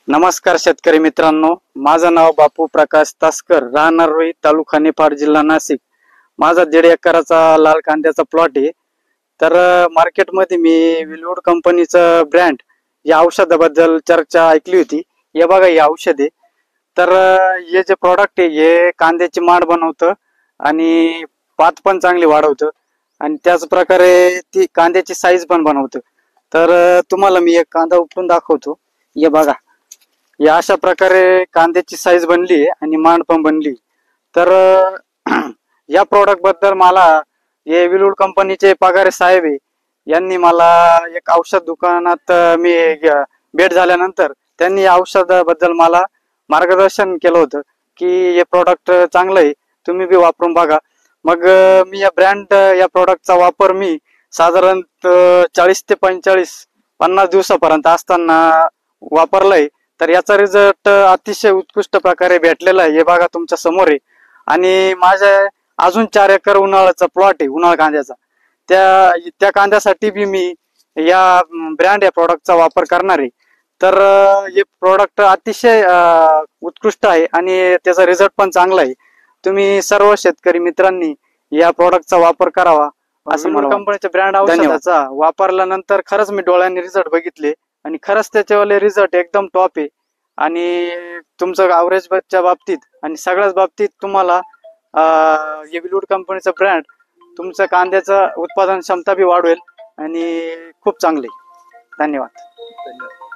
नमस्कार शेतकरी मित्रांनो, माझं नाव बापू प्रकाश तासकर, राहणार रोही, तालुका निफाड, जिल्हा नाशिक। माझा 1.5 एकराचा लाल कांद्याचा प्लॉट आहे। तर मार्केटमध्ये मी विलवूड कंपनीचं ब्रँड या औषधाबद्दल चर्चा ऐकली होती। हे बघा, हे औषध आहे। तर हे जे प्रॉडक्ट आहे हे कांद्याची माड बनवतं आणि पात पण चांगली वाढवतं आणि त्याच प्रकारे ती कांद्याची साईज पण बनवतं। तर तुम्हाला मी एक कांदा उपटून दाखवतो। हे बघा, या अशा प्रकारे कांद्याची साईज बनली आणि मांड पण बनली। तर या प्रोडक्ट बद्दल मला हे विलवूड कंपनीचे पगारे साहेब आहे, यांनी मला एक औषध दुकानात मी भेट झाल्यानंतर त्यांनी या औषधाबद्दल मला मार्गदर्शन केलं होतं की हे प्रोडक्ट चांगलं आहे, तुम्ही बी वापरून बघा। मग मी या प्रोडक्टचा वापर मी साधारण 40 ते 45-50 दिवसापर्यंत असताना वापरलाय। तर याचा रिझल्ट अतिशय उत्कृष्ट प्रकारे भेटलेला आहे। हे बघा तुमच्या समोर आहे। आणि माझ्या अजून 4 एकर उन्हाळ्याचा प्लॉट आहे, उन्हाळ कांद्याचा। त्या कांद्यासाठी बी मी या प्रोडक्टचा वापर करणार आहे। तर हे प्रोडक्ट अतिशय उत्कृष्ट आहे आणि त्याचा रिझल्ट पण चांगला आहे। तुम्ही सर्व शेतकरी मित्रांनी या प्रोडक्टचा वापर करावा असं मला कंपनीच्या ब्रँड औषधाचा वापरल्यानंतर खरंच मी डोळ्यांनी रिझल्ट बघितले आणि खरंच त्याच्यावाले रिझल्ट एकदम टॉप आहे। आणि तुमचं ॲव्हरेजच्या बाबतीत आणि सगळ्याच बाबतीत तुम्हाला हे विलवूड कंपनीचा ब्रँड तुमचं कांद्याचं उत्पादन क्षमता बी वाढवेल आणि खूप चांगले। धन्यवाद।